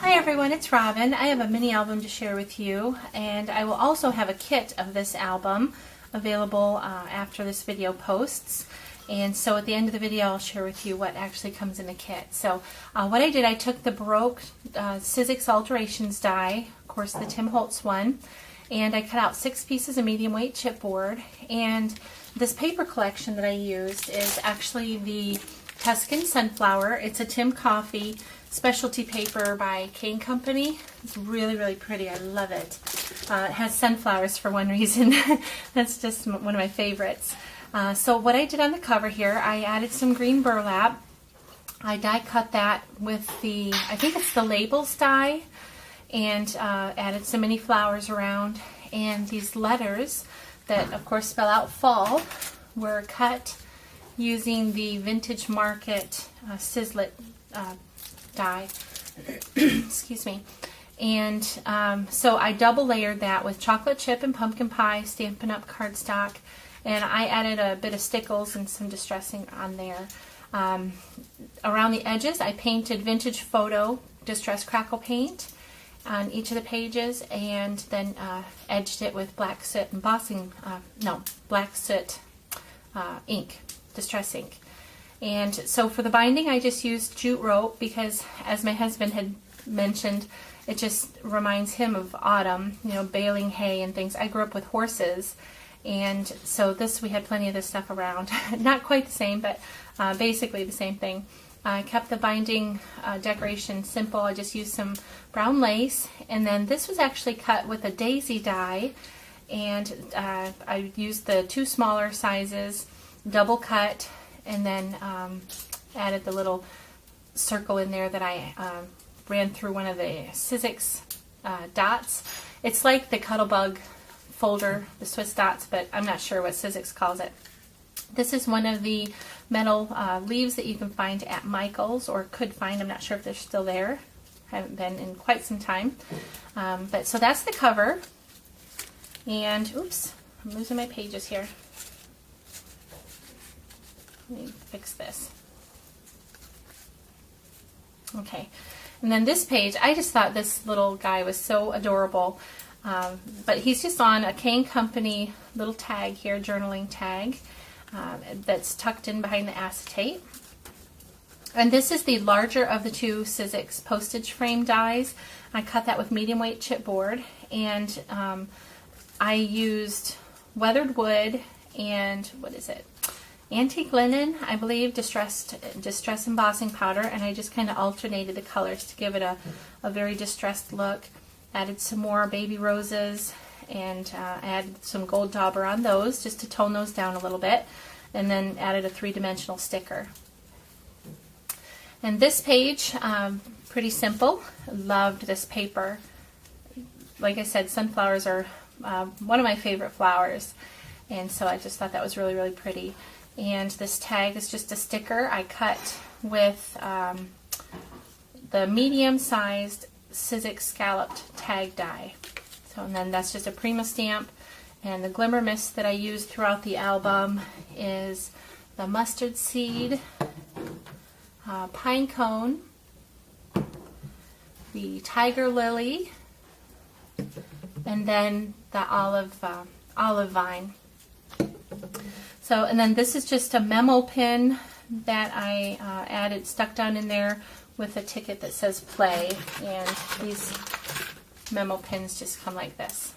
Hi everyone, it's Robin. I have a mini album to share with you, and I will also have a kit of this album available after this video posts. And so at the end of the video I'll share with you what actually comes in the kit. So what I did, I took the Baroque Sizzix Alterations die, of course the Tim Holtz one, and I cut out 6 pieces of medium weight chipboard. And this paper collection that I used is actually the Tuscan Sunflower. It's a Tim Coffey specialty paper by Kane Company. It's really, really pretty. I love it. It has sunflowers for one reason. That's just one of my favorites. So what I did on the cover here, I added some green burlap. I die cut that with the, I think it's the Labels die, and added some mini flowers around. And these letters that of course spell out fall were cut using the Vintage Market Sizzlet die. Excuse me. And so I double layered that with chocolate chip and pumpkin pie Stampin' Up! Cardstock, and I added a bit of stickles and some distressing on there. Around the edges I painted Vintage Photo Distress Crackle paint on each of the pages, and then edged it with black soot embossing, black soot ink, distress ink. And so for the binding I just used jute rope because, as my husband had mentioned, it just reminds him of autumn, you know, baling hay and things. I grew up with horses, and so we had plenty of this stuff around. Not quite the same, but basically the same thing. I kept the binding decoration simple. I just used some brown lace, and then this was actually cut with a daisy die, and I used the 2 smaller sizes, double cut, and then added the little circle in there that I ran through one of the Sizzix dots. It's like the Cuttlebug folder, the Swiss dots, but I'm not sure what Sizzix calls it. This is one of the metal leaves that you can find at Michael's, or could find. I'm not sure if they're still there. I haven't been in quite some time. But so that's the cover. And oops, I'm losing my pages here. Let me fix this. Okay, and then this page, I just thought this little guy was so adorable. But he's just on a Kane Company little tag here, journaling tag, that's tucked in behind the acetate. And this is the larger of the 2 Sizzix postage frame dies. I cut that with medium weight chipboard, and I used weathered wood and what is it? Antique linen, I believe, distress embossing powder, and I just kind of alternated the colors to give it a very distressed look. Added some more baby roses, and added some gold dauber on those just to tone those down a little bit, and then added a 3-dimensional sticker. And this page, pretty simple. Loved this paper. Like I said, sunflowers are one of my favorite flowers, and so I just thought that was really, really pretty. And this tag is just a sticker I cut with the medium-sized Sizzix scalloped tag die. So, and then that's just a Prima stamp. And the glimmer mist that I used throughout the album is the mustard seed, pine cone, the tiger lily, and then the olive vine. So, and then this is just a memo pin that I stuck down in there with a ticket that says play, and these memo pins just come like this.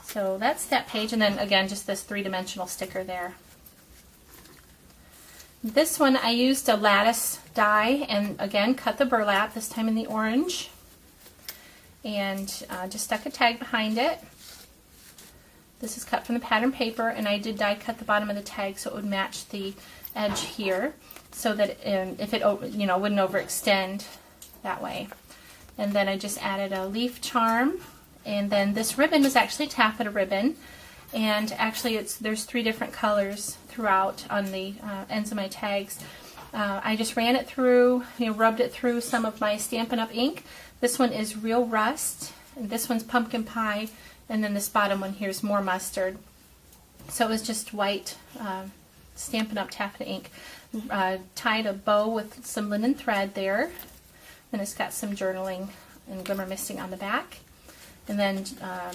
So that's that page, and then again just this 3-dimensional sticker there. This one I used a lattice die, and again cut the burlap, this time in the orange, and just stuck a tag behind it. This is cut from the pattern paper, and I did die cut the bottom of the tag so it would match the edge here, so that if it wouldn't overextend that way. And then I just added a leaf charm, and then this ribbon was actually taffeta ribbon, and actually there's 3 different colors throughout on the ends of my tags. I just ran it through, rubbed it through some of my Stampin' Up! Ink. This one is Real Rust, and this one's Pumpkin Pie, and then this bottom one here is More Mustard. So it was just white Stampin' Up! Taffeta ink. Tied a bow with some linen thread there. and it's got some journaling and glimmer misting on the back. And then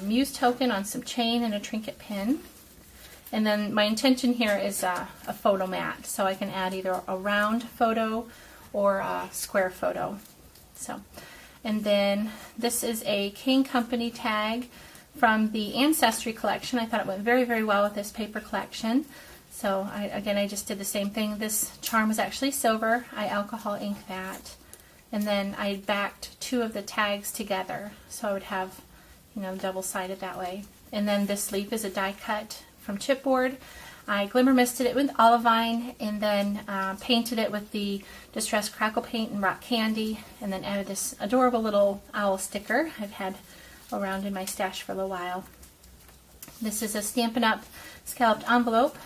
Muse token on some chain and a trinket pin. And then my intention here is a photo mat, so I can add either a round photo or a square photo. So, and then this is a King Company tag from the Ancestry collection. I thought it went very, very well with this paper collection. So again, I just did the same thing. This charm was actually silver. I alcohol inked that. And then I backed 2 of the tags together, so I would have, you know, double-sided that way. And then this leaf is a die cut from chipboard. I glimmer misted it with olivine and then painted it with the Distress Crackle Paint and Rock Candy, and then added this adorable little owl sticker I've had around in my stash for a little while. This is a Stampin' Up! Scalloped envelope,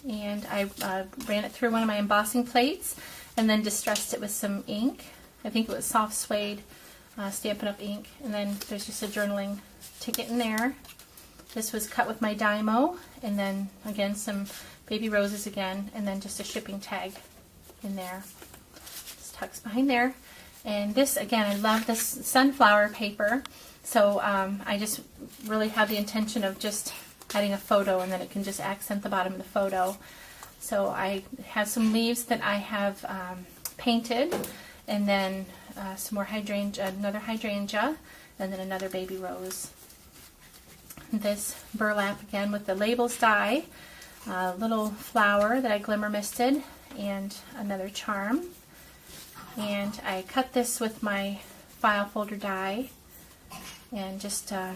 and I ran it through one of my embossing plates and then distressed it with some ink. I think it was soft suede Stampin' Up! Ink, and then there's just a journaling ticket in there. This was cut with my Dymo, and then again some baby roses again, and then just a shipping tag in there. Just tucks behind there. And this, again, I love this sunflower paper, so I just really have the intention of just adding a photo, and then it can just accent the bottom of the photo. So I have some leaves that I have painted, and then some more hydrangea, another hydrangea, and then another baby rose. This burlap again with the labels die, a little flower that I glimmer misted, and another charm. And I cut this with my file folder die, and just the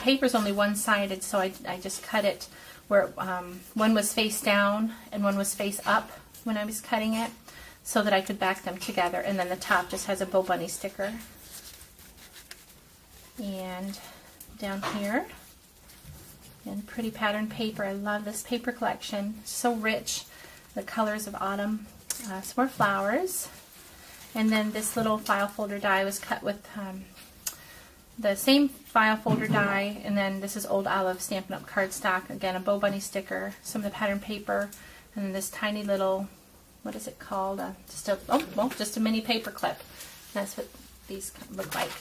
paper's only one-sided, so I just cut it where one was face down and one was face up when I was cutting it, so that I could back them together. And then the top just has a Bo Bunny sticker. And down here, and pretty pattern paper. I love this paper collection. So rich, the colors of autumn. Some more flowers. And then this little file folder die was cut with the same file folder die, and then this is Old Olive Stampin' Up! Cardstock. Again, a Bo Bunny sticker, some of the pattern paper, and then this tiny little, what is it called? Just a mini paper clip. That's what these look like.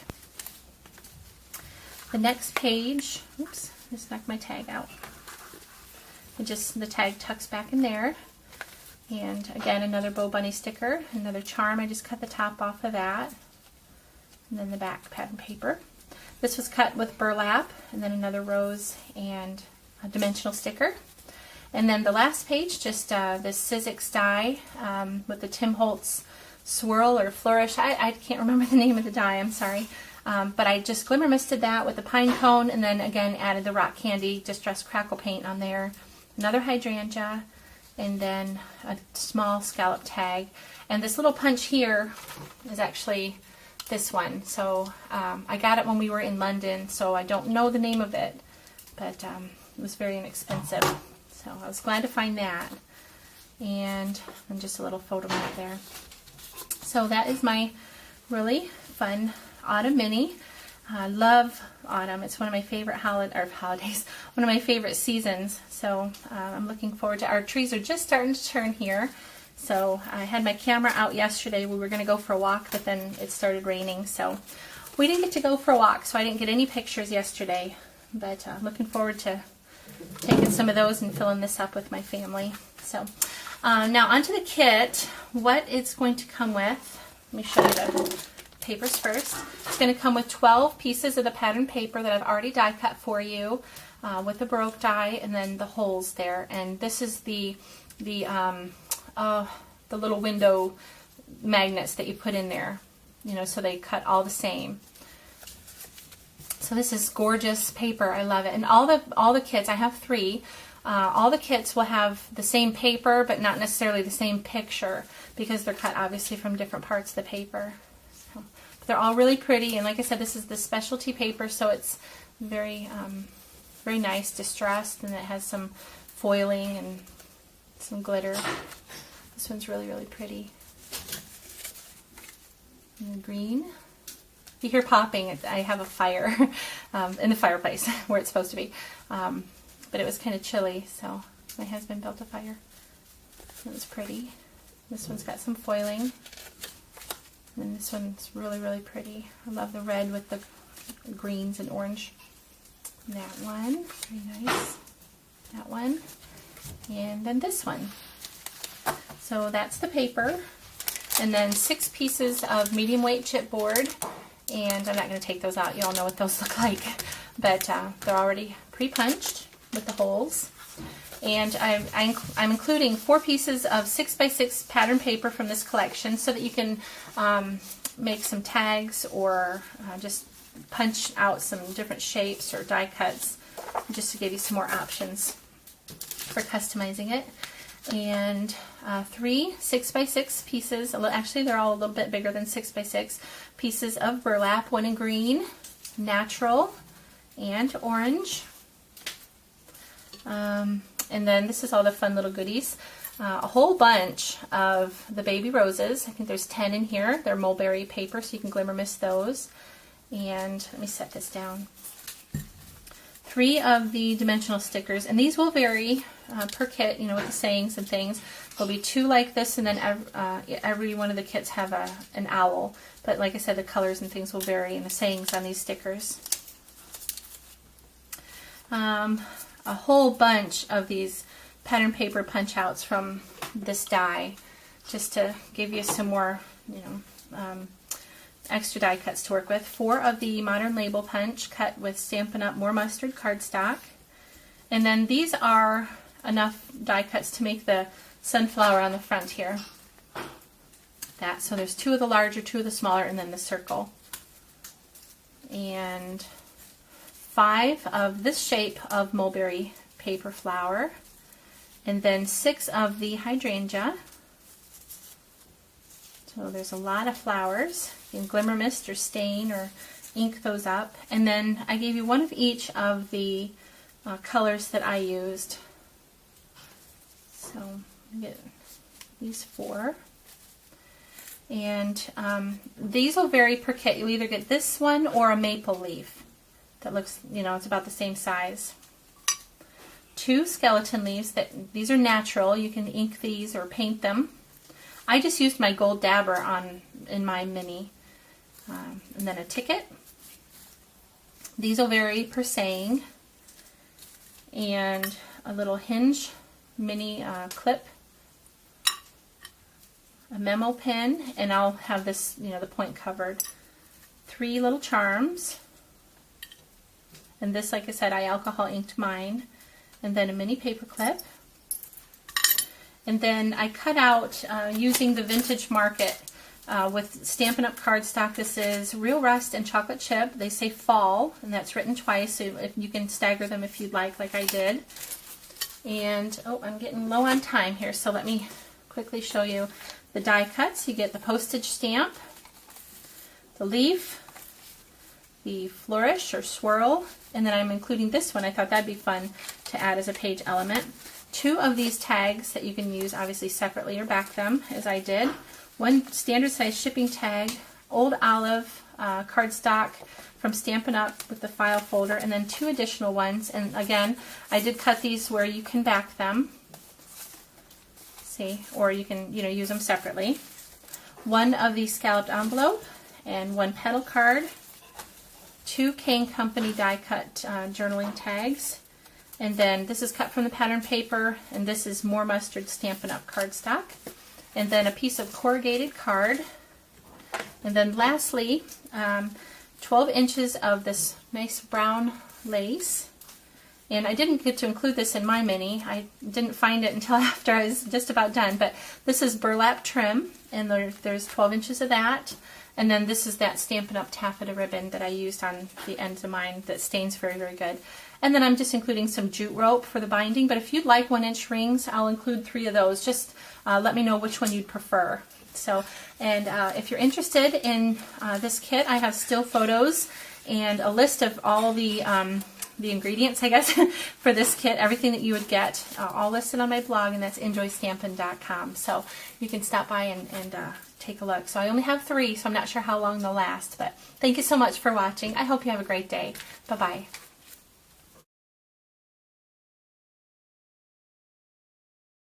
The next page, oops, just knocked my tag out. And just the tag tucks back in there. And again, another Bo Bunny sticker, another charm. I just cut the top off of that. And then the back pattern paper. This was cut with burlap, and then another rose and a dimensional sticker. And then the last page, just this Sizzix die with the Tim Holtz swirl or flourish. I can't remember the name of the die, I'm sorry. But I just glimmer misted that with the pine cone, and then again added the Rock Candy Distress Crackle Paint on there. Another hydrangea, and then a small scallop tag. And this little punch here is actually this one. So I got it when we were in London, so I don't know the name of it, but it was very inexpensive. So I was glad to find that. And just a little photo mat there. So that is my really fun autumn mini. I love autumn. It's one of my favorite holidays, one of my favorite seasons. So I'm looking forward to, our trees are just starting to turn here. So I had my camera out yesterday. We were going to go for a walk, but then it started raining. So we didn't get to go for a walk, so I didn't get any pictures yesterday. But I'm looking forward to taking some of those and filling this up with my family. So now onto the kit. What it's going to come with. Let me show you the papers first. It's going to come with 12 pieces of the pattern paper that I've already die cut for you with the Baroque die, and then the holes there. And this is the little window magnets that you put in there, you know, so they cut all the same. So this is gorgeous paper. I love it. And all the kits, I have 3. All the kits will have the same paper, but not necessarily the same picture, because they're cut obviously from different parts of the paper. So, but they're all really pretty, and like I said, this is the specialty paper, so it's very, very nice, distressed, and it has some foiling and some glitter. This one's really, really pretty. And green. If you hear popping, I have a fire in the fireplace where it's supposed to be. But it was kind of chilly, so my husband built a fire. It was pretty. This one's got some foiling. And this one's really, really pretty. I love the red with the greens and orange. That one, very nice. That one. And then this one. So that's the paper. And then 6 pieces of medium weight chipboard. And I'm not going to take those out. You all know what those look like. But they're already pre-punched with the holes. And I'm including 4 pieces of 6x6 pattern paper from this collection so that you can make some tags or just punch out some different shapes or die cuts, just to give you some more options for customizing it. And 3 6x6 pieces, actually they're all a little bit bigger than 6x6 pieces of burlap, one in green, natural, and orange. And then this is all the fun little goodies. A whole bunch of the baby roses. I think there's 10 in here. They're mulberry paper, so you can glimmer mist those. And let me set this down. 3 of the dimensional stickers, and these will vary per kit, with the sayings and things. There'll be 2 like this, and then every one of the kits have an owl. But like I said, the colors and things will vary, and the sayings on these stickers. A whole bunch of these pattern paper punch outs from this die, just to give you some more, extra die cuts to work with. 4 of the modern label punch cut with Stampin' Up! More Mustard cardstock. And then these are enough die cuts to make the sunflower on the front here. So there's 2 of the larger, 2 of the smaller, and then the circle. And 5 of this shape of mulberry paper flower, and then 6 of the hydrangea. So there's a lot of flowers. You can glimmer mist or stain or ink those up. And then I gave you 1 of each of the colors that I used. So I get these 4. And these will vary per kit. You'll either get this one or a maple leaf. That looks, it's about the same size. 2 skeleton leaves. These are natural. You can ink these or paint them. I just used my gold dabber in my mini. And then a ticket. These will vary per saying. And a little hinge mini clip. A memo pin, and I'll have this, the point covered. 3 little charms. And this, like I said, I alcohol inked mine. And then a mini paper clip. And then I cut out using the Vintage Market with Stampin' Up! Cardstock. This is Real Rust and Chocolate Chip. They say fall, and that's written twice, so if you can stagger them if you'd like I did. And, I'm getting low on time here, so let me quickly show you the die cuts. You get the postage stamp, the leaf, the flourish or swirl, and then I'm including this one. I thought that'd be fun to add as a page element. 2 of these tags that you can use obviously separately or back them as I did. 1 standard size shipping tag, Old Olive cardstock from Stampin' Up! With the file folder, and then 2 additional ones. And again, I did cut these where you can back them. See, or you can use them separately. 1 of the scalloped envelope and 1 petal card. 2 Kane Company die cut journaling tags, and then this is cut from the pattern paper, and this is More Mustard Stampin' Up! Cardstock, and then a piece of corrugated card, and then lastly 12 inches of this nice brown lace. And I didn't get to include this in my mini. I didn't find it until after I was just about done. But this is burlap trim, and there's 12 inches of that. And then this is that Stampin' Up! Taffeta ribbon that I used on the ends of mine that stains very, very good. And then I'm just including some jute rope for the binding. But if you'd like 1-inch rings, I'll include 3 of those. Just let me know which one you'd prefer. So, and if you're interested in this kit, I have still photos and a list of all the ingredients, I guess, for this kit, everything that you would get, all listed on my blog, and that's enjoystampin'.com. So you can stop by and take a look. So I only have 3, so I'm not sure how long they'll last, but thank you so much for watching. I hope you have a great day. Bye-bye.